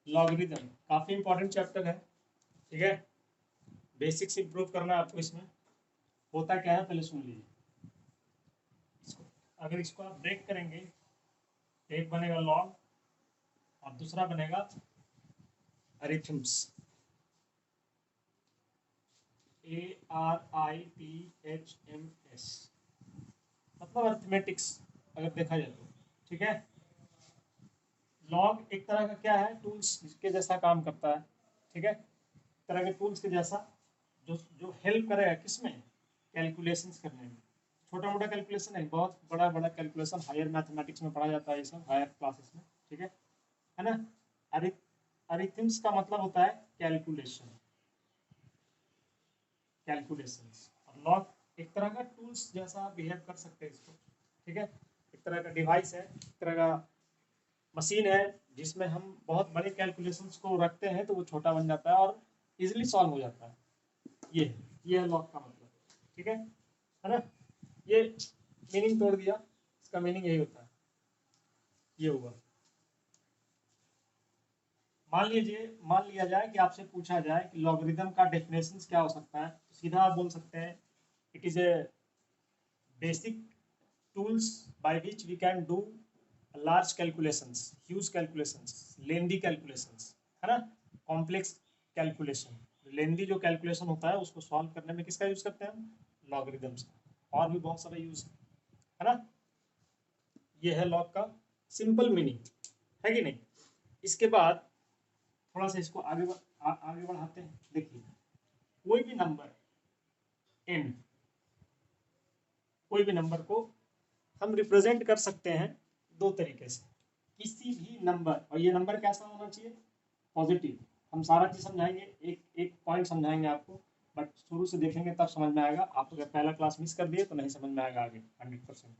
Logarithm काफी important chapter है, ठीक है। बेसिक्स इंप्रूव करना है आपको इसमें। होता क्या है पहले सुन लीजिए इसको। अगर इसको आप ब्रेक करेंगे, एक बनेगा लॉग और दूसरा बनेगा अरिथम्स, ARITHMS, मतलब अरिथमेटिक्स अगर देखा जाए तो, ठीक है। लॉग एक तरह का क्या है, टूल्स के जैसा काम करता है, ठीक है। तरह के टूल्स के जैसा जो जो हेल्प करेगा किसमें, कैलकुलेशंस करने में। छोटा मोटा कैलकुलेशन है, बहुत बड़ा बड़ा कैलकुलेशन हायर मैथमेटिक्स में पढ़ा जाता है ये सब, हायर क्लासेस में, ठीक है ना। अरिथम्स का मतलब होता है कैलकुलेशन, कैलकुलेशंस। और लॉग एक तरह का टूल्स जैसा बिहेव कर सकते हैं इसको, ठीक है। एक तरह का डिवाइस है, एक तरह का मशीन है जिसमें हम बहुत बड़े कैलकुलेशंस को रखते हैं तो वो छोटा बन जाता है और इजीली सॉल्व हो जाता है। ये है लॉग का मतलब, ठीक है ना। ये मीनिंग तोड़ दिया, इसका मीनिंग यही होता है, ये हुआ। मान लिया जाए कि आपसे पूछा जाए कि लॉगरिदम का डेफिनेशन क्या हो सकता है, तो सीधा आप बोल सकते हैं it is a basic tools by which we can do large calculations, huge calculations, lengthy calculations, है ना। complex calculation, lengthy जो calculation होता है उसको solve करने में किसका यूज करते हैं हम, logarithms का। और भी बहुत सारा यूज है ना। ये है लॉग का सिंपल मीनिंग, है कि नहीं। इसके बाद थोड़ा सा इसको आगे बढ़ाते हैं। देखिए कोई भी नंबर n, कोई भी नंबर को हम रिप्रेजेंट कर सकते हैं दो तरीके से। किसी भी नंबर, और ये नंबर कैसा होना चाहिए, पॉजिटिव। हम सारा चीज समझाएंगे, एक एक पॉइंट समझाएंगे आपको, बट शुरू से देखेंगे तब समझ में आएगा। आप अगर पहला क्लास मिस कर दिए तो नहीं समझ में आएगा आगे 100%।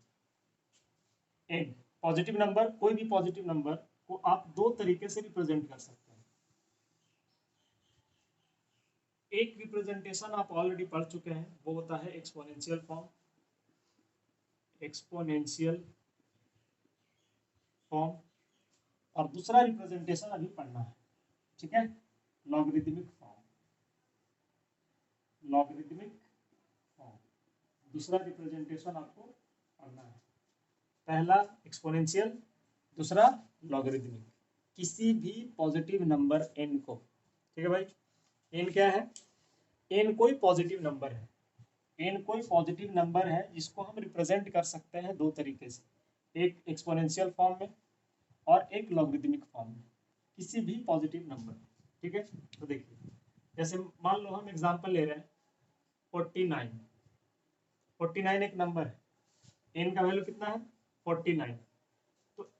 एन पॉजिटिव नंबर, कोई भी पॉजिटिव नंबर को आप दो तरीके से रिप्रेजेंट कर सकते हैं। एक रिप्रेजेंटेशन आप ऑलरेडी पढ़ चुके हैं, वो होता है एक्सपोनेंशियल फॉर्म, एक्सपोनेंशियल फॉर्म। और दूसरा रिप्रेजेंटेशन अभी पढ़ना है, ठीक है, लॉगरिदमिक फॉर्म, लॉगरिदमिक फॉर्म। दूसरा रिप्रेजेंटेशन आपको पढ़ना है, पहला एक्सपोनेंशियल, दूसरा लॉगरिदमिक। किसी भी पॉजिटिव नंबर n को, ठीक है भाई, n क्या है, n कोई पॉजिटिव नंबर है, n कोई पॉजिटिव नंबर है जिसको हम रिप्रेजेंट कर सकते हैं दो तरीके से, एक एक्सपोनेंशियल फॉर्म में और एक लॉगरिदमिक फॉर्म में, किसी भी पॉजिटिव नंबर, ठीक है। तो देखिए जैसे मान लो हम एग्जांपल ले रहे हैं 49, 49 एक नंबर है, n का वैल्यू कितना है 49, तो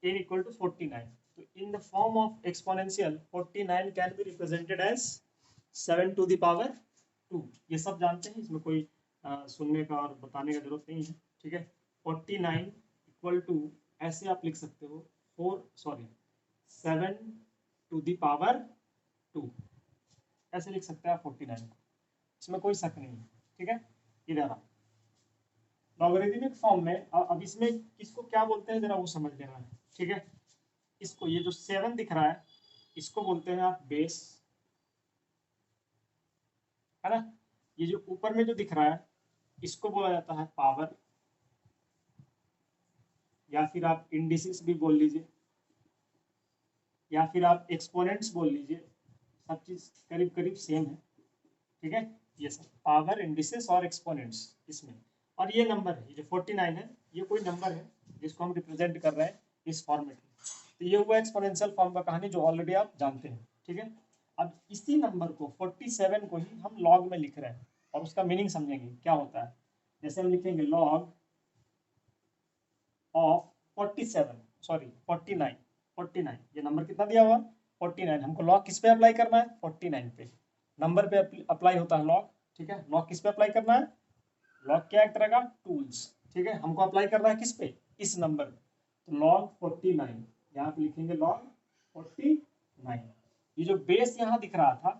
n इक्वल टू 49। तो in the form of exponential 49 can be represented as 7 to the power 2। ये सब जानते हैं, इसमें कोई सुनने का और बताने का जरूरत नहीं है, ठीक है। 49 इक्वल टू, ऐसे आप लिख सकते हो 7 टू द पावर 2, ऐसे लिख सकते हैं आप 49 को, इसमें कोई शक नहीं है, ठीक है। इधर आप लॉगरिदमिक फॉर्म में, अब इसमें किसको क्या बोलते हैं जरा वो समझ लेना है, ठीक है। इसको, ये जो 7 दिख रहा है इसको बोलते हैं आप बेस, है ना। ये जो ऊपर में जो दिख रहा है इसको बोला जाता है पावर, या फिर आप इंडिसेस भी बोल लीजिए, या फिर आप एक्सपोनेंट्स बोल लीजिए, सब चीज करीब करीब सेम है, ठीक है। ये सब पावर, इंडिसेस और एक्सपोनेंट्स इसमें। और ये नंबर है, ये जो 49 है ये कोई नंबर है जिसको हम रिप्रेजेंट कर रहे हैं इस फॉर्मेट में। तो ये हुआ एक्सपोनेंशियल फॉर्म का कहानी जो ऑलरेडी आप जानते हैं, ठीक है। अब इसी नंबर को 47 को ही हम लॉग में लिख रहे हैं और उसका मीनिंग समझेंगे क्या होता है। जैसे हम लिखेंगे लॉग ऑफ 47, सॉरी 49, 49, ये नंबर कितना दिया हुआ 49, हमको लॉग किस पे अप्लाई करना है 49 पे, नंबर पे अप्लाई होता है लॉग, ठीक है। लॉग किस पे अप्लाई करना है, लॉग क्या एक तरह का टूल्स, ठीक है, हमको अप्लाई करना है किस पे, इस नंबर पे। तो लॉग 49, यहाँ पे लिखेंगे लॉग 49। ये जो बेस यहाँ दिख रहा था,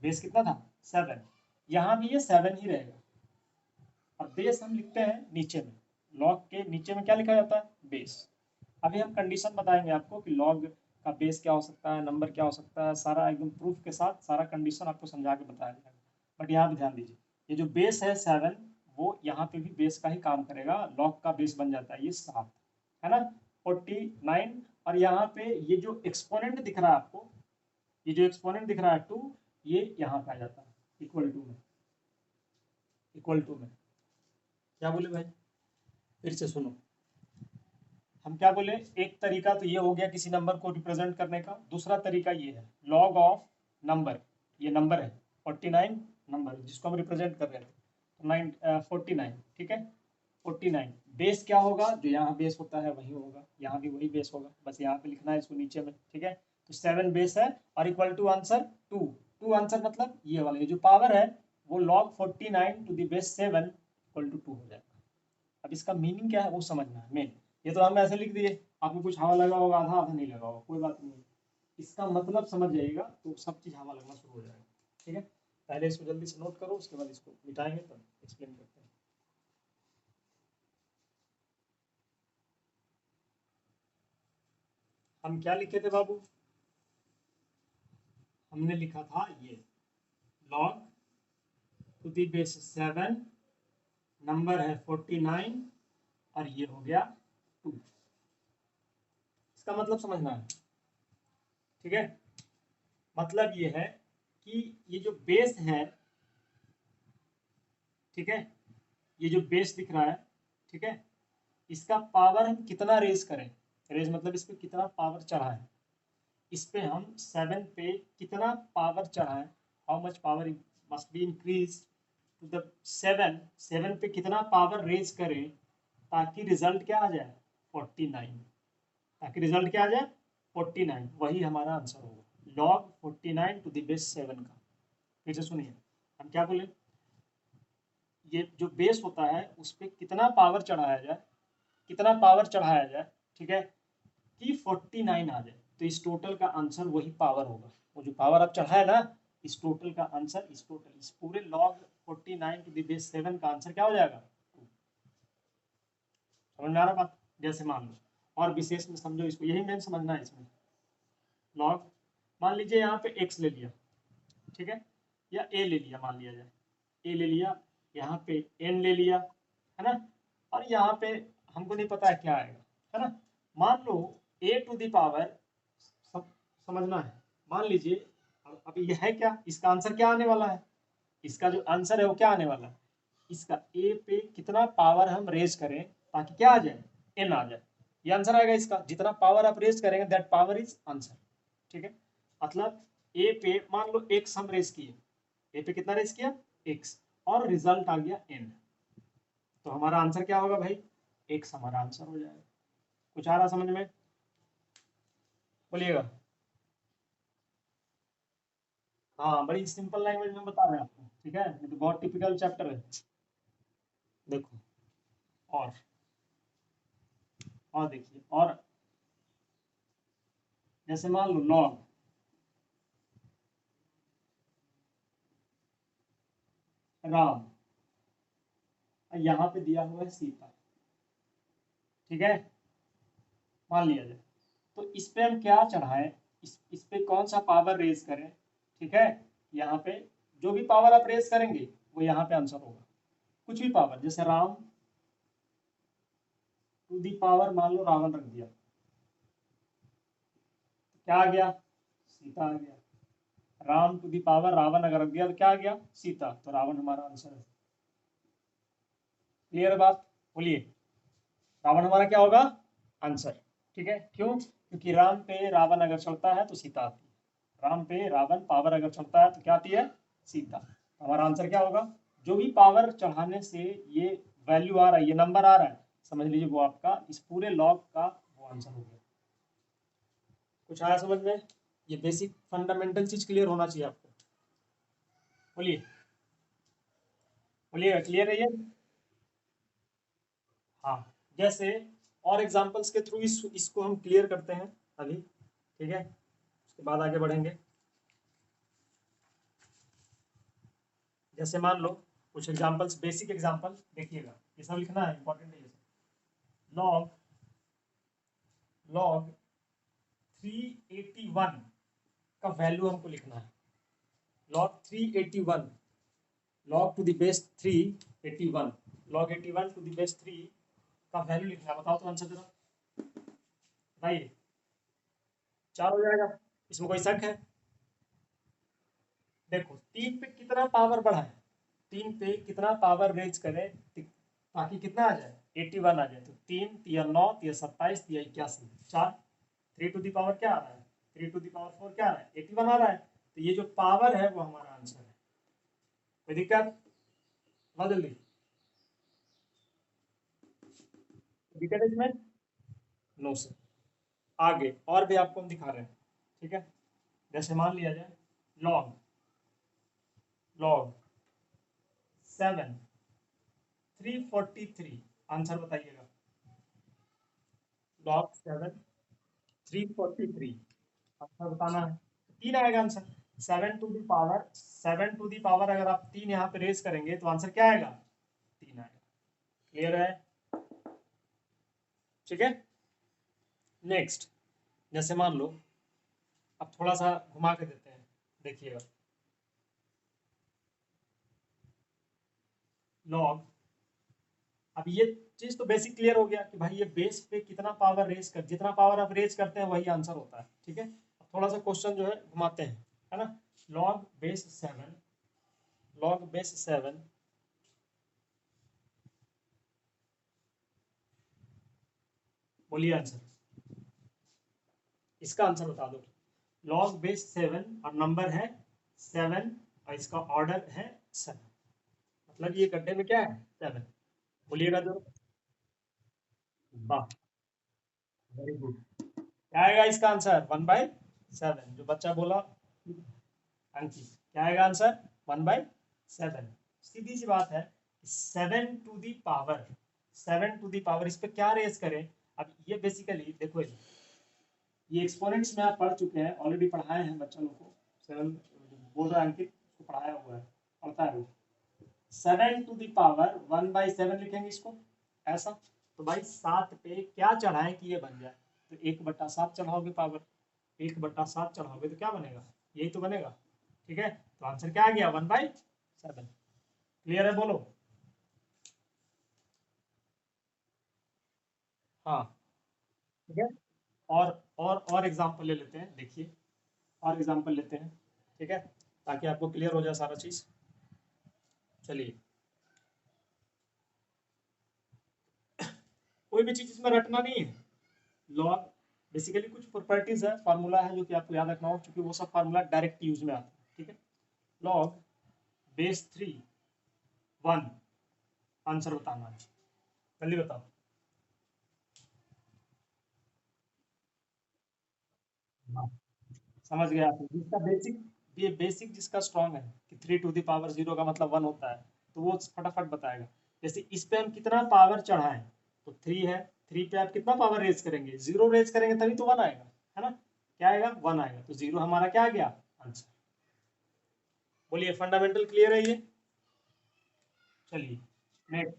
बेस कितना था 7, यहाँ भी ये 7 ही रहेगा। और बेस हम लिखते हैं नीचे में, लॉग के नीचे में क्या लिखा जाता है बेस। अभी हम कंडीशन बताएंगे आपको कि लॉग का बेस क्या हो सकता है, नंबर क्या हो सकता है, सारा एकदम प्रूफ के साथ सारा कंडीशन आपको समझा के बताया जाएगा। बट यहाँ पे ध्यान दीजिए, ये जो बेस है 7, वो यहाँ पे भी बेस का ही काम करेगा, लॉग का बेस बन जाता है ये 7, है ना, 49। और यहाँ पे ये जो एक्सपोनेंट दिख रहा है आपको, ये जो एक्सपोनेंट दिख रहा है 2, ये यहाँ पे आ जाता है इक्वल टू में, इक्वल टू में। क्या बोले भाई, फिर से सुनो, हम क्या बोले, एक तरीका तो ये हो गया किसी नंबर को रिप्रेजेंट करने का, दूसरा तरीका ये है लॉग ऑफ नंबर, ये नंबर है 49 नंबर जिसको हम रिप्रेजेंट कर रहे थे, तो 49, ठीक है। 49 बेस क्या होगा, जो यहाँ बेस होता है वही होगा, यहाँ भी वही बेस होगा, बस यहाँ पे लिखना है इसको नीचे में, ठीक है। तो 7 बेस है और इक्वल टू आंसर 2, 2 आंसर मतलब ये वाला, ये जो पावर है वो log 49 to the base 7 equal to 2 हो जाएगा। अब इसका मीनिंग क्या है वो समझना है मेन, ये तो हम ऐसे लिख दिए, आपको कुछ हवा लगा होगा, आधा आधा नहीं लगा होगा, कोई बात नहीं, इसका मतलब समझ जाइएगा तो सब चीज हवा लगना शुरू हो जाएगा, ठीक है। पहले इसको जल्दी से नोट करो, उसके बाद इसको मिटाएंगे तब एक्सप्लेन करते हैं। हम क्या लिखे थे बाबू, हमने लिखा था ये log टू दी बेस 7, नंबर है 49 और ये हो गया 2, इसका मतलब समझना है, ठीक है। मतलब ये है कि ये जो बेस है, ठीक है, ये जो बेस दिख रहा है, ठीक है, इसका पावर हम कितना रेज करें, रेज मतलब इस पे कितना पावर चढ़ाएं, इस पे हम 7 पे कितना पावर चढ़ाएं, how much power must be increase to the 7, 7 पे कितना पावर रेज करें ताकि रिजल्ट क्या आ जाए 49, ताकि रिजल्ट क्या आ जाए 49, वही हमारा आंसर होगा log 49 टू द बेस 7 का। फिर से सुनिए, हम क्या बोले, ये जो बेस होता है उस पर कितना पावर चढ़ाया जाए, कितना पावर चढ़ाया जाए, ठीक है, कि 49 आ जाए, तो इस टोटल का आंसर वही पावर होगा, वो जो पावर आप चढ़ाए ना, इस टोटल का आंसर, इस टोटल इस पूरे लॉग 49 टू द बेस 7 का आंसर क्या हो जाएगा, समझ में आ रहा बात। जैसे मान लो और विशेष में समझो इसको, यही मेन समझना है इसमें, लॉग मान लीजिए यहाँ पे x ले लिया, ठीक है, या a ले लिया, मान लिया जाए a ले लिया, यहाँ पे n ले लिया, है ना, और यहाँ पे हमको नहीं पता है क्या आएगा, है ना। मान लो a टू दी पावर, सब समझना है, मान लीजिए अब ये है क्या, इसका आंसर क्या आने वाला है, इसका जो आंसर है वो क्या आने वाला है, इसका a पे कितना पावर हम रेज करें ताकि क्या आ जाए, n आ जाए, ये आंसर आएगा इसका, जितना पावर आप रेज करेंगे दैट पावर इज आंसर, ठीक है। मतलब a पे मान लो x हम रेज किए, a पे कितना रेज किया x, और रिजल्ट आ गया n, तो हमारा आंसर क्या होगा भाई, x हमारा आंसर हो जाएगा। कुछ आ रहा समझ में, बोलिएगा। हाँ, बड़ी सिंपल लैंग्वेज में बता रहे हैं आपको, ठीक है, ये तो बहुत टिपिकल चैप्टर है। देखो और देखिए, और जैसे मान लो लॉग, राम, यहाँ पे दिया हुआ है सीता, ठीक है, मान लिया जाए, तो इस पे हम क्या चढ़ाएं, इस पे कौन सा पावर रेज करें, ठीक है, यहाँ पे जो भी पावर आप रेज करेंगे वो यहाँ पे आंसर होगा, कुछ भी पावर, जैसे राम टू दी पावर मान लो रावण रख दिया, क्या आ गया, सीता आ गया, Ram to the power Ravan अगर रख दिया तो क्या आ गया, सीता, तो रावण हमारा आंसर है। क्लियर बात, बोलिए, रावण हमारा क्या होगा, आंसर, ठीक है, क्यों, क्योंकि राम पे रावण अगर चलता है तो सीता आती है, राम पे रावण पावर अगर चलता है तो क्या आती है, सीता, तो हमारा आंसर क्या होगा, जो भी पावर चढ़ाने से ये वैल्यू आ रहा है, ये नंबर आ रहा है, समझ लीजिए वो आपका इस पूरे लॉग का वो आंसर हो गया। कुछ आया समझ में, ये बेसिक फंडामेंटल चीज क्लियर होना चाहिए आपको, बोलिए, बोलिए क्लियर है ये। हाँ, जैसे और एग्जांपल्स के थ्रू इसको हम क्लियर करते हैं अभी, ठीक है, उसके बाद आगे बढ़ेंगे। जैसे मान लो कुछ एग्जांपल्स, बेसिक एग्जांपल देखिएगा, ये सब लिखना है, इंपॉर्टेंट है ये सब। लॉग 381 का वैल्यू हमको लिखना है। log 381 log to the base 381 log 81 to the base 3 का वैल्यू लिखना है। बताओ तो आंसर जरा, बताइए। 4 हो जाएगा, इसमें कोई शक है? देखो 3 पे कितना पावर बढ़ाए, 3 पे कितना पावर रेज करें ताकि कितना आ जाए, 81 आ जाए। तो 3 या 9 या 27 या 81, 4, 3 टू दी पावर क्या आ रहा है, 3 टू दी पावर 4 क्या आ रहा है, 81 आ रहा है। तो ये जो पावर है वो हमारा आंसर है। कोई दिक्कत? बहुत जल्दी दिक्कत है इसमें? No sir. आगे और भी आपको हम दिखा रहे हैं, ठीक है। जैसे मान लिया जाए लॉग लॉग 7 343, आंसर बताइएगा। log 7 343 आंसर बताना है। 3 आएगा आंसर। 7 टू दी पावर अगर आप 3 यहाँ पे रेस करेंगे तो आंसर क्या आएगा, 3 आएगा। क्लियर है? ठीक है। नेक्स्ट, जैसे मान लो, अब थोड़ा सा घुमा के देते हैं, देखिएगा। लॉग, अब ये चीज तो बेसिक क्लियर हो गया कि भाई ये बेस पे कितना पावर रेज कर, जितना पावर आप रेज करते हैं वही आंसर होता है। ठीक है। अब थोड़ा सा क्वेश्चन जो है घुमाते हैं, है ना। लॉग बेस 7 log बेस 7 बोलिए आंसर, इसका आंसर बता दो। log बेस 7 और नंबर है 7 और इसका ऑर्डर है 7, मतलब ये गड्ढे में क्या है, 7। बोलिएगा जरूर। वाह, वेरी गुड। क्या आएगा इसका आंसर, 1/7। जो बच्चा बोला अंकित, क्या आएगा आंसर, 1/7। सीधी सी बात है, 7 to the power 7 to the power इस पे क्या रेस करें। अब ये बेसिकली देखो, ये एक्सपोनेंट्स में आप पढ़ चुके हैं, ऑलरेडी पढ़ाए हैं बच्चों लोग को। 7 बोल रहा है अंकित, उसको पढ़ाया हुआ है, पढ़ता है वो। 7 टू दी पावर 1/7 लिखेंगे इसको ऐसा। तो भाई 7 पे क्या चढ़ाएं कि ये बन जाए, तो 1/7 चढ़ाओगे पावर, 1/7 चढ़ाओगे तो क्या बनेगा, यही तो बनेगा। ठीक है, तो आंसर क्या आ गया, 1/7। क्लियर है, बोलो। हाँ, ठीक है। और एग्जाम्पल ले लेते हैं, देखिए और एग्जाम्पल लेते हैं, ठीक है, ताकि आपको क्लियर हो जाए सारा चीज। चलिए, कोई भी चीज इसमें रटना नहीं है। लॉग बेसिकली कुछ प्रॉपर्टीज है, फार्मूला है जो कि आपको याद रखना हो, क्योंकि वो सब फार्मूला डायरेक्ट यूज में आता है। ठीक है। लॉग बेस 3 1, आंसर बताना है, जल्दी बताओ। हाँ, समझ गया आप, जिसका बेसिक, ये बेसिक जिसका स्ट्रॉन्ग है कि 3 टू दी पावर 0 का मतलब 1 होता है, तो वो फटाफट बताएगा। जैसे इस पे हम कितना पावर चढ़ाएं, तो 3 है, 3 पे आप कितना पावर रेज करेंगे, 0 रेज करेंगे तभी तो 1 आएगा, है ना। क्या आएगा, 1 आएगा, तो 0 हमारा क्या आ गया, आंसर। बोलिए, फंडामेंटल क्लियर है ये। चलिए, नेक्स्ट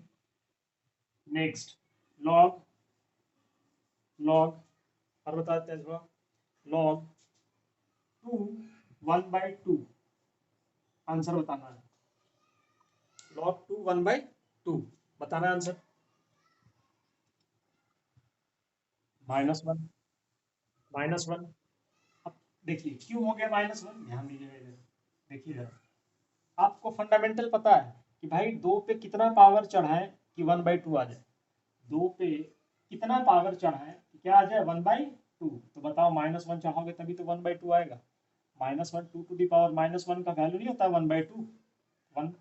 नेक्स्ट लॉग लॉग और बताते हैं थोड़ा। लॉग 2 1/2, आंसर बताना है। log 2 1/2 बताना है आंसर। -1 -1। अब देखिए क्यों हो गया -1, ध्यान दीजिएगा इधर, देखिए जरा। आपको फंडामेंटल पता है कि भाई 2 पे कितना पावर चढ़ाए कि 1/2 आ जाए, 2 पे कितना पावर चढ़ाए कि क्या आ जाए, 1/2। तो बताओ, -1 चढ़ाओगे तभी तो 1/2 आएगा। -1 2 टू दी पावर -1 का वैल्यू नहीं होता 1/2, 1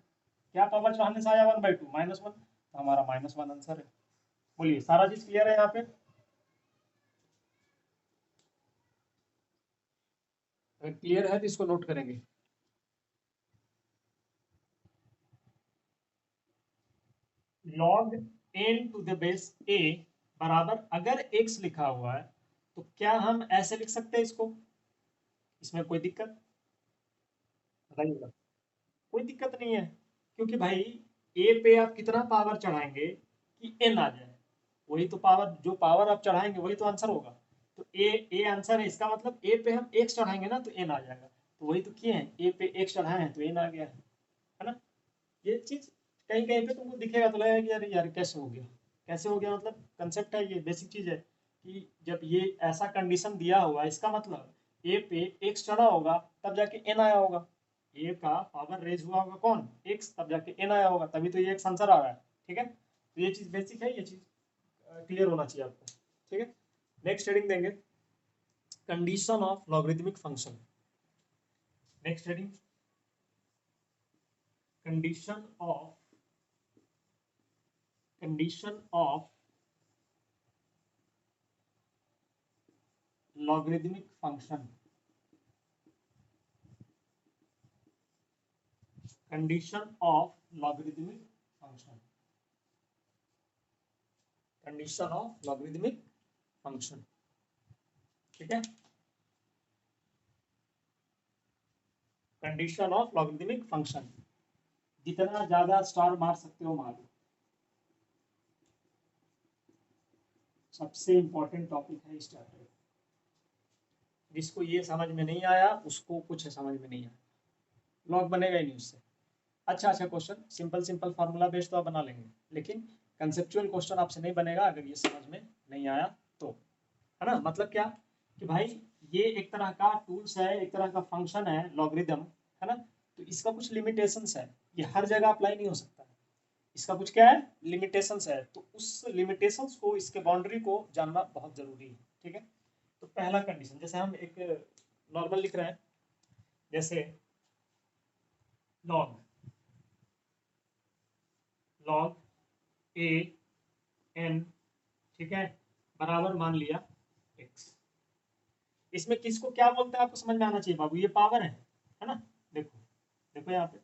क्या पावर चढ़ाने से आया 1/2, -1, तो हमारा -1 आंसर है। बोलिए, सारा चीज क्लियर है यहाँ पे? अगर क्लियर है तो इसको नोट करेंगे। log n to the base a बराबर, अगर x लिखा हुआ है तो क्या हम ऐसे लिख सकते हैं इसको, इसमें कोई दिक्कत बताइएगा? कोई दिक्कत नहीं है, क्योंकि भाई a पे आप कितना पावर चढ़ाएंगे कि n आ जाए, वही तो पावर, जो पावर आप चढ़ाएंगे वही तो आंसर होगा। तो ए आंसर है, इसका मतलब ए पे हम x चढ़ाएंगे ना तो n आ जाएगा, तो वही तो किए हैं, ए पे x चढ़ाए हैं तो n आ गया है ना। ये चीज कहीं कहीं पे तुमको दिखेगा तो लगेगा कि यार यार कैसे हो गया, कैसे हो गया, मतलब कंसेप्ट है, ये बेसिक चीज है कि जब ये ऐसा कंडीशन दिया हुआ, इसका मतलब ए पे x चढ़ा होगा तब जाके n आया होगा, ए का पावर रेज हुआ होगा कौन, x, तब जाके n आया होगा, तभी तो ये x आंसर आ रहा है। ठीक है, तो ये चीज बेसिक है, ये चीज क्लियर होना चाहिए आपको। ठीक है, नेक्स्ट हेडिंग देंगे condition of logarithmic function. Next heading condition of logarithmic function. Condition of logarithmic function, condition of logarithmic function. ठीक है, कंडीशन ऑफ लॉगरिथमिक फंक्शन, जितना ज्यादा स्टार मार सकते हो मारो। सबसे इंपॉर्टेंट टॉपिक है इस चैप्टर, जिसको ये समझ में नहीं आया उसको कुछ समझ में नहीं आया, लॉग बनेगा ही नहीं उससे। अच्छा अच्छा question, simple simple formula based तो आप बना लेंगे, लेकिन कंसेप्चुअल क्वेश्चन आपसे नहीं बनेगा अगर ये समझ में नहीं आया तो, है ना। मतलब क्या कि भाई ये एक तरह का टूल्स है, एक तरह का फंक्शन है लॉगरिदम, है ना, तो इसका कुछ लिमिटेशंस है, ये हर जगह अप्लाई नहीं हो सकता है, इसका कुछ क्या है लिमिटेशंस है, तो उस लिमिटेशंस को, इसके बाउंड्री को जानना बहुत जरूरी है। ठीक है, तो पहला कंडीशन, जैसे हम एक नॉर्मल लिख रहे हैं, जैसे लॉग ए एन, ठीक है, बराबर मान लिया x, इसमें किसको क्या बोलते हैं आपको समझ में आना चाहिए बाबू, ये पावर है ना। देखो देखो यहाँ पे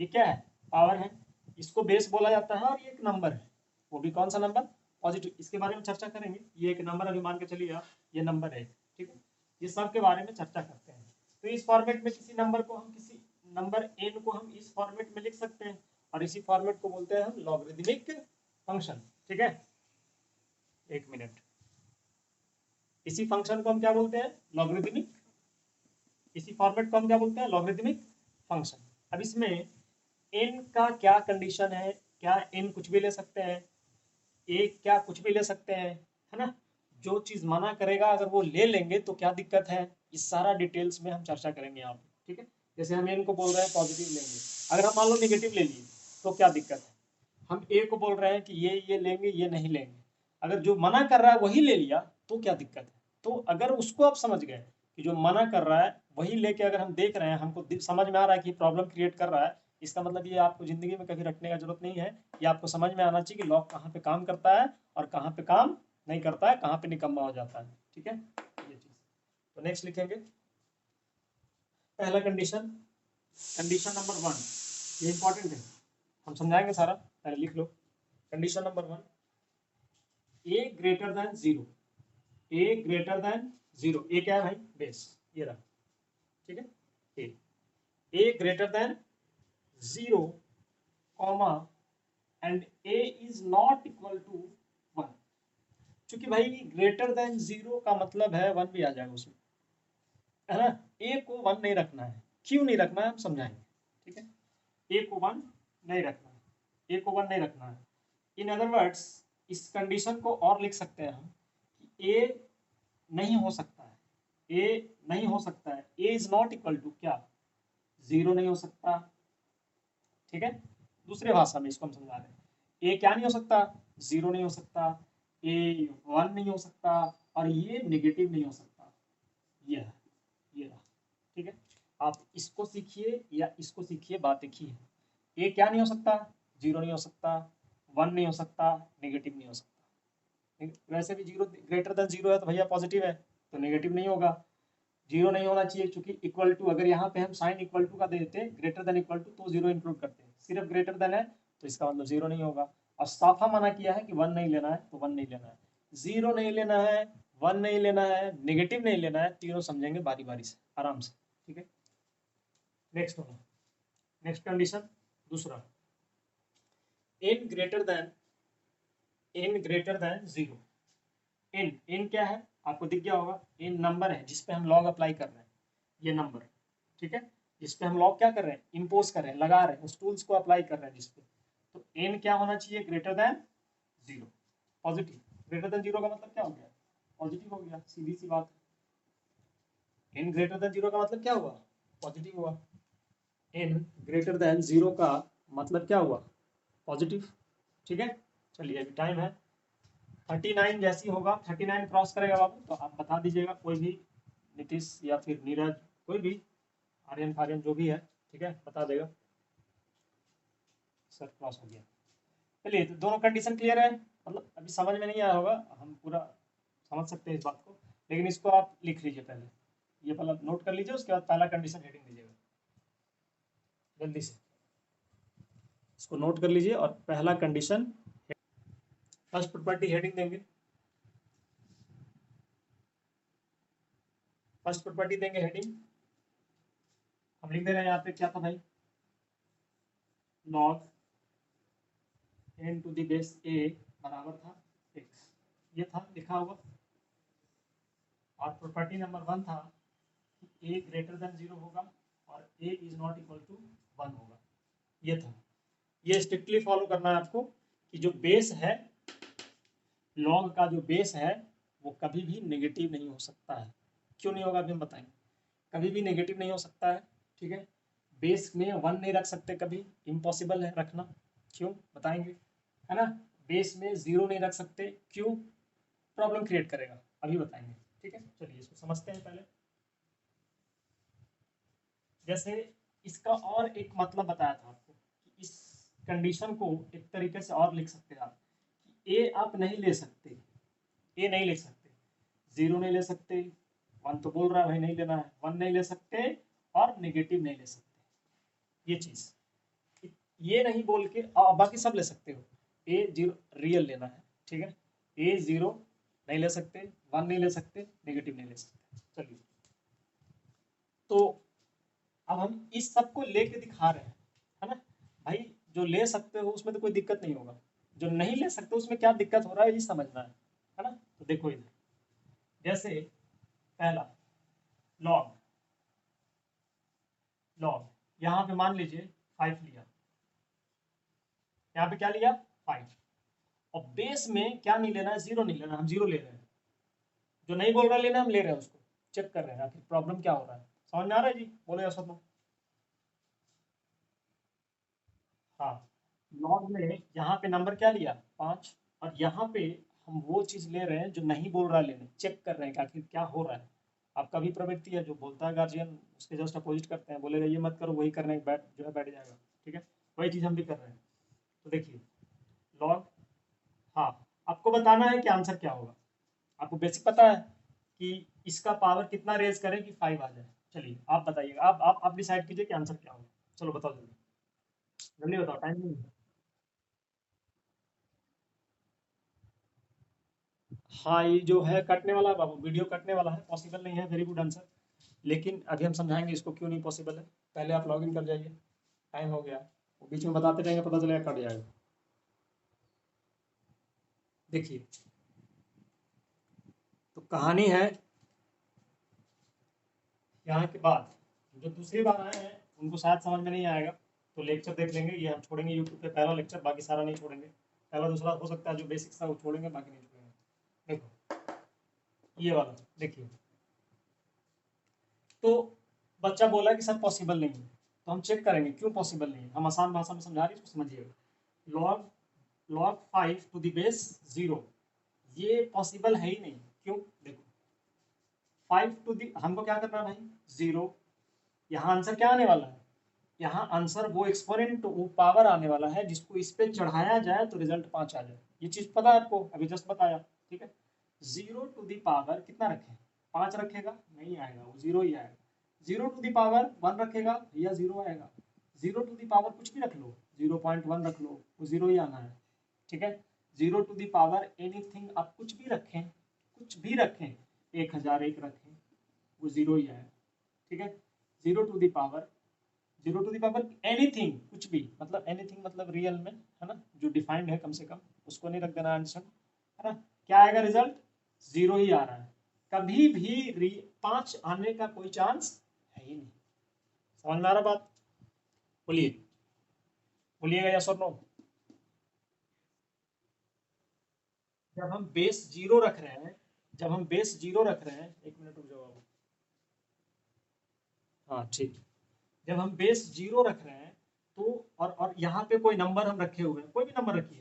ये क्या है, पावर है, इसको बेस बोला जाता है, और ये एक नंबर है, वो भी कौन सा नंबर, पॉजिटिव, इसके बारे में चर्चा करेंगे। ये एक नंबर अभी मान के चलिए आप, ये नंबर है, ठीक है, ये सब के बारे में चर्चा करते हैं। तो इस फॉर्मेट में किसी नंबर को हम, किसी नंबर n को हम इस फॉर्मेट में लिख सकते हैं, और इसी फॉर्मेट को बोलते हैं हम लॉगरिथमिक फंक्शन। ठीक है, एक मिनट, इसी फंक्शन को हम क्या बोलते हैं लॉगरिथमिक, इसी फॉर्मेट को हम क्या बोलते हैं लॉगरिथमिक फंक्शन। अब इसमें n का क्या कंडीशन है, क्या n कुछ भी ले सकते हैं, a क्या कुछ भी ले सकते हैं, है ना, जो चीज मना करेगा अगर वो ले लेंगे तो क्या दिक्कत है, इस सारा डिटेल्स में हम चर्चा करेंगे यहाँ पे। ठीक है, जैसे हम n को बोल रहे हैं पॉजिटिव लेंगे, अगर हम मान लो निगेटिव ले लिए तो क्या दिक्कत है, हम a को बोल रहे हैं कि ये लेंगे, ये नहीं लेंगे, अगर जो मना कर रहा है वही ले लिया तो क्या दिक्कत है। तो अगर उसको आप समझ गए कि जो मना कर रहा है वही लेके अगर हम देख रहे हैं, हमको समझ में आ रहा है कि प्रॉब्लम क्रिएट कर रहा है, इसका मतलब ये आपको जिंदगी में कभी रटने का जरूरत नहीं है, ये आपको समझ में आना चाहिए कि लॉग कहाँ पे काम करता है और कहाँ पे काम नहीं करता है, कहाँ पे निकम्मा हो जाता है। ठीक है, ये चीज, तो नेक्स्ट लिखेंगे पहला कंडीशन, कंडीशन नंबर 1, ये इंपॉर्टेंट है, हम समझाएंगे सारा, पहले लिख लो। Condition number 1, a greater than 0, a greater than 0, a क्या है भाई बेस, ये रहा, ठीक है, a greater than 0 comma and a is not equal to 1, क्योंकि भाई ग्रेटर देन 0 का मतलब है 1 भी आ जाएगा उसमें, है ना, ए को 1 नहीं रखना है, क्यों नहीं रखना है हम समझाएंगे। ठीक है, ए को 1 नहीं रखना है, ए को 1 नहीं रखना है, इन अदर वर्ड्स इस कंडीशन को और लिख सकते हैं हम कि ए नहीं हो सकता है, ए नहीं हो सकता है, ए इज नॉट इक्वल टू क्या 0 नहीं हो सकता। ठीक है, दूसरे भाषा में इसको हम समझा रहे हैं, ए क्या नहीं हो सकता 0 नहीं हो सकता, ए 1 नहीं हो सकता, और ये नेगेटिव नहीं हो सकता, ये रहा। ठीक है, आप इसको सीखिए या इसको सीखिए, बात एक ही है, ए क्या नहीं हो सकता 0 नहीं हो सकता, 1 नहीं हो सकता, नेगेटिव नहीं हो सकता। वैसे भी 0 ग्रेटर देन 0 है तो भैया पॉजिटिव है तो नेगेटिव नहीं होगा, 0 नहीं होना चाहिए क्योंकि इक्वल टू, अगर यहाँ पे हम साइन इक्वल टू का देते ग्रेटर देन इक्वल टू तो 0 इंक्लूड करते हैं, सिर्फ ग्रेटर देन है तो इसका मतलब 0 नहीं होगा, और साफा मना किया है कि 1 नहीं लेना है तो 1 नहीं लेना है, 0 नहीं लेना है, 1 नहीं लेना है, नेगेटिव नहीं लेना है, तीनों समझेंगे बारी बारी से आराम से। ठीक है, नेक्स्ट होगा, नेक्स्ट कंडीशन दूसरा, n ग्रेटर देन 0, n क्या है आपको दिख गया होगा, ये नंबर है जिस पे हम लॉग अप्लाई कर रहे हैं, ये नंबर, ठीक है, जिस पे हम लॉग क्या कर रहे हैं, इम्पोज कर रहे हैं, लगा रहे हैं, उस टूल्स को अप्लाई कर रहे हैं जिस पे, तो एन क्या होना चाहिए, greater than 0, positive. Greater than 0 का मतलब क्या हो गया, पॉजिटिव हो गया, सीधी सी बात है। एन ग्रेटर देन 0 का मतलब क्या हुआ, पॉजिटिव हुआ। एन ग्रेटर देन 0 का मतलब क्या हुआ, पॉजिटिव, ठीक है। चलिए अभी टाइम है 39, जैसी होगा 39 क्रॉस करेगा बाबू तो आप बता दीजिएगा, कोई भी, नीतीश या फिर नीरज, कोई भी, आर्यन फार्यन जो भी है, ठीक है, बता देगा। सर क्रॉस हो गया। चलिए तो दोनों कंडीशन क्लियर है, मतलब अभी समझ में नहीं आया होगा, हम पूरा समझ सकते हैं इस बात को, लेकिन इसको आप लिख लीजिए पहले, ये पहले नोट कर लीजिए, उसके बाद पहला कंडीशन हेडिंग दीजिएगा जल्दी से, इसको नोट कर लीजिए और पहला कंडीशन, फर्स्ट प्रॉपर्टी हेडिंग देंगे, फर्स्ट प्रॉपर्टी देंगे हेडिंग, हम लिख दे रहे हैं यहाँ पे क्या था भाई, log n to the base a बराबर था x, ये था लिखा हुआ, और प्रॉपर्टी नंबर 1 था कि a ग्रेटर देन 0 होगा और a is not equal to 1 होगा, ये था। ये स्ट्रिक्टली फॉलो करना है आपको कि जो बेस है, लॉग का जो बेस है वो कभी भी नेगेटिव नहीं हो सकता है। क्यों नहीं होगा अभी हम बताएंगे, कभी भी नेगेटिव नहीं हो सकता है, ठीक है। बेस में 1 नहीं रख सकते कभी, इम्पॉसिबल है रखना, क्यों बताएंगे, है ना। बेस में 0 नहीं रख सकते, क्यों, प्रॉब्लम क्रिएट करेगा, अभी बताएंगे, ठीक है। चलिए इसको समझते हैं पहले। जैसे इसका और एक मतलब बताया था आपको कि इस कंडीशन को एक तरीके से और लिख सकते हैं आप, कि ए आप नहीं ले सकते, ए नहीं ले सकते, 0 नहीं ले सकते, 1 तो बोल रहा है भाई नहीं लेना है, 1 नहीं ले सकते और नेगेटिव नहीं ले सकते, ये चीज, ये नहीं बोल के बाकी सब ले सकते हो, ए 0 रियल लेना है, ठीक है, ए 0 नहीं ले सकते, 1 नहीं ले सकते, नेगेटिव नहीं ले सकते। चलिए तो अब हम इस सब को लेके दिखा रहे हैं, है ना भाई, जो ले सकते हो उसमें तो कोई दिक्कत नहीं होगा, जो नहीं ले सकते उसमें क्या दिक्कत हो रहा है ये समझना है ना। तो देखो इधर, जैसे पहला लॉग, लॉग यहाँ पे मान लीजिए 5 लिया, यहाँ पे क्या लिया 5, और बेस में क्या नहीं लेना है, 0 नहीं लेना, हम 0 ले रहे हैं, जो नहीं बोल रहा लेना हम ले रहे हैं, उसको चेक कर रहे हैं आखिर प्रॉब्लम क्या हो रहा है, समझ में आ रहा है जी, बोलो या सब। हाँ, लॉग में यहाँ पे नंबर क्या लिया 5, और यहाँ पे हम वो चीज ले रहे हैं जो नहीं बोल रहा है लेने, चेक कर रहे हैं कि आखिर क्या हो रहा है। आपका भी प्रवृत्ति है, जो बोलता है गार्जियन उसके जस्ट अपोजिट करते हैं, बोलेगा ये मत करो, वही करने के बैठ जो है बैठ जाएगा, ठीक है, वही चीज हम भी कर रहे हैं। तो देखिए लॉग, हाँ, आपको बताना है कि आंसर क्या होगा, आपको बेसिक पता है कि इसका पावर कितना रेज करें कि 5 आ जाए। चलिए आप बताइएगा, आप डिसाइड कीजिए कि आंसर क्या होगा, चलो बताओ जल्दी, जल्दी बताओ, टाइम नहीं है। हाँ, ये जो है कटने वाला है बाबू, वीडियो कटने वाला है, पॉसिबल नहीं है, वेरी गुड आंसर, लेकिन अभी हम समझाएंगे इसको क्यों नहीं पॉसिबल है। पहले आप लॉगिन कर जाइए, टाइम हो गया, वो बीच में बताते रहेंगे, पता चलेगा कट जाएगा। देखिए तो कहानी है, यहाँ के बाद जो दूसरी बार आए हैं उनको शायद समझ में नहीं आएगा, तो लेक्चर देख लेंगे, ये हम छोड़ेंगे यूट्यूब पे पहला लेक्चर, बाकी सारा नहीं छोड़ेंगे, पहला दूसरा हो सकता है जो बेसिक्स था वो छोड़ेंगे, बाकी नहीं छोड़ेंगे। देखो ये वाला देखिए, तो बच्चा बोला कि सर पॉसिबल नहीं है, तो हम चेक करेंगे क्यों पॉसिबल नहीं है, हम आसान भाषा में समझा रहे हैं, इसको समझिएगा। Log log 5 to the base 0, ये पॉसिबल है ही नहीं, क्यों, देखो 5 टू दी, हमको क्या करना है भाई 0, यहाँ आंसर क्या आने वाला है, यहाँ आंसर वो एक्सपोनेंट वो पावर आने वाला है जिसको इस पे चढ़ाया जाए तो रिजल्ट 5 आ जाए, ये चीज पता है आपको, अभी जस्ट बताया, ठीक है। 0 टू दी पावर कितना रखें, 5 रखेगा नहीं आएगा, वो 0 ही आएगा। 0 टू दी पावर 1 रखेगा भैया 0 आएगा। 0 टू दी पावर कुछ भी रख लो, 0.1 रख लो, वो 0 ही आना है, ठीक है। 0 टू दी पावर एनीथिंग आप कुछ भी रखें, कुछ भी रखें, 1001 रखें, वो 0 ही आएगा, ठीक है। 0 to the power, 0 to the power anything, कुछ भी, मतलब एनीथिंग मतलब रियल में, है ना, जो डिफाइंड है कम से कम, उसको नहीं रख देना आंसर, है ना, क्या आएगा रिजल्ट 0 ही आ रहा है, कभी भी 5 आने का कोई चांस है ही नहीं। समझ में आ रहा बात? बोलिए, बोलिएगा यस और नो। जब हम बेस 0 रख रहे हैं, जब हम बेस 0 रख रहे हैं, 1 मिनट रुक जाओ बाबू। हाँ ठीक, जब हम बेस 0 रख रहे हैं तो और यहाँ पे कोई नंबर हम रखे हुए हैं, कोई भी नंबर रखिए,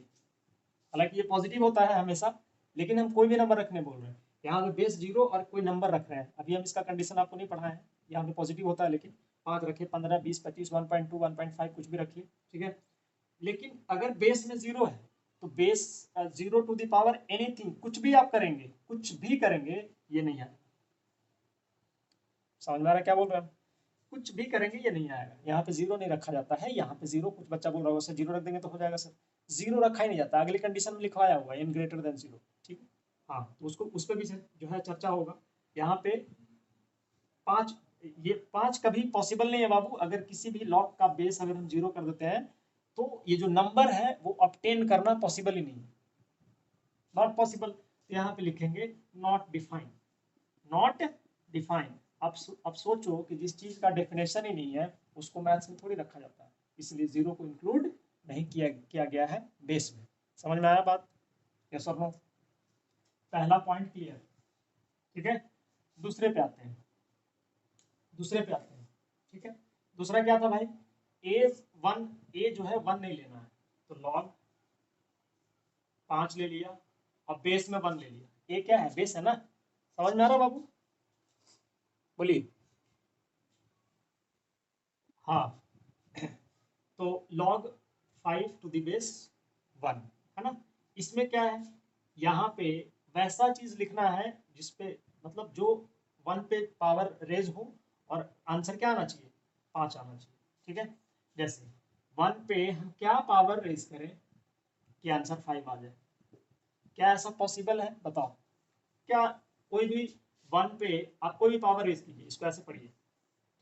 हालांकि ये पॉजिटिव होता है हमेशा, लेकिन हम कोई भी नंबर रखने बोल रहे हैं। यहाँ पे बेस 0 और कोई नंबर रख रहे हैं, अभी हम इसका कंडीशन आपको नहीं पढ़ाए हैं, यहाँ पे पॉजिटिव होता है, लेकिन 5 रखिए, 15, 20, 25, 1.2, 1.5 कुछ भी रखिए, ठीक है। लेकिन अगर बेस में 0 है तो base 0 to the power anything, कुछ भी आप करेंगे, कुछ भी करेंगे, ये नहीं आएगा। समझ में आ रहा है क्या बोल रहे हैं? कुछ भी करेंगे ये नहीं आएगा। यहाँ पे 0 नहीं रखा जाता है, यहाँ पे 0, कुछ बच्चा बोल रहा होगा सर 0 रख देंगे तो हो जाएगा सर, 0 रखा ही नहीं जाता, अगली कंडीशन में लिखवाया हुआ है n ग्रेटर देन 0, ठीक है। हाँ, तो उसको उस पर भी जो है चर्चा होगा। यहाँ पे 5, ये 5 कभी पॉसिबल नहीं है बाबू। अगर किसी भी लॉग का बेस अगर हम 0 कर देते हैं तो ये जो नंबर है वो ऑब्टेन करना पॉसिबल ही नहीं है, नॉट पॉसिबल। तो यहाँ पे लिखेंगे नॉट डिफाइंड, नॉट डिफाइंड। अब सोचो कि जिस चीज का डेफिनेशन ही नहीं है उसको मैथ्स में थोड़ी रखा जाता है, इसलिए 0 को इंक्लूड नहीं किया गया है बेस में। समझ में आया बात? यस और नो? पहला पॉइंट क्लियर, ठीक है। दूसरे पे आते हैं, दूसरे पे आते हैं, ठीक है। दूसरा क्या था भाई? ए जो है 1 नहीं लेना है, तो लॉग 5 ले लिया और बेस में 1 ले लिया। ए क्या है? बेस है ना। समझ में आ रहा बाबू? बोलिए। हाँ तो log 5 टू द बेस 1 है ना। इसमें क्या है, यहाँ पे वैसा चीज लिखना है जिसपे मतलब जो 1 पे पावर रेज हो और आंसर क्या आना चाहिए? 5 आना चाहिए, ठीक है। जैसे 1 पे हम क्या पावर रेज करें कि आंसर 5 आ जाए? क्या ऐसा पॉसिबल है? बताओ। क्या कोई भी 1 पे आप कोई भी पावर रेज कीजिए, इसको ऐसे पढ़िए,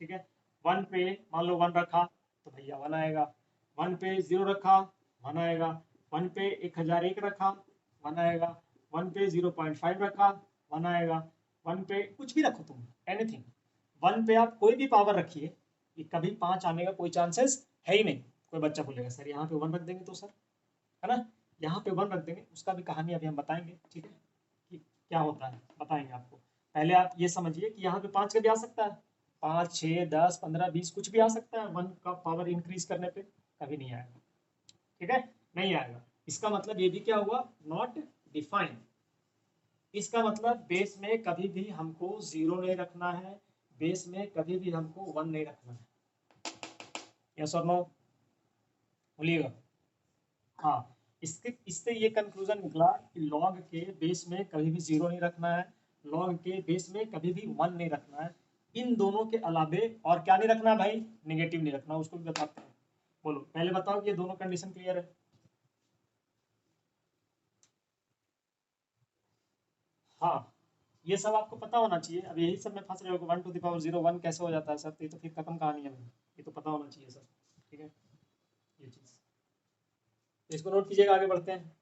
ठीक है। 1 पे मान लो 1 रखा तो भैया 1 आएगा, 1 पे 0 रखा 1 आएगा, 1 पे 1001 रखा 1 आएगा, 1 पे 0.5 रखा 1 आएगा, 1 पे कुछ भी रखो तुम, एनीथिंग। 1 पे आप कोई भी पावर रखिए, ये कभी 5 आने का कोई चांसेस है ही नहीं। कोई बच्चा बोलेगा सर यहाँ पे 1 रख देंगे तो सर, है ना, यहाँ पे 1 रख देंगे, उसका भी कहानी अभी हम बताएंगे, ठीक है, कि क्या होता है बताएंगे आपको। पहले आप ये समझिए कि यहाँ पे 5 का भी आ सकता है, 5, 6, 10, 15, 20 कुछ भी आ सकता है। 1 का पावर इंक्रीज करने पे कभी नहीं आएगा, ठीक है, नहीं आएगा। इसका मतलब ये भी क्या हुआ? Not defined. इसका मतलब बेस में कभी भी हमको 0 नहीं रखना है, बेस में कभी भी हमको 1 नहीं रखना है। यस और नो? बोलिएगा। हाँ, इससे ये कंक्लूजन निकला कि लॉग के बेस में कभी भी 0 नहीं रखना है, लॉग के बेस में कभी भी 1 नहीं रखना है। इन दोनों के अलावे और क्या नहीं रखना भाई? नेगेटिव नहीं रखना, उसको भी बताते हैं। बोलो, पहले बताओ कि ये दोनों कंडीशन क्लियर है? हाँ, ये सब आपको पता होना चाहिए। अब यही सब में फंस रहे हो, 1 टू द पावर 0 1 कैसे हो जाता है सर? तो ये तो फिर खत्म कहानी है भाई, ये तो पता होना चाहिए सर, ठीक है, ये चीज़। इसको नोट कीजिएगा, आगे बढ़ते हैं।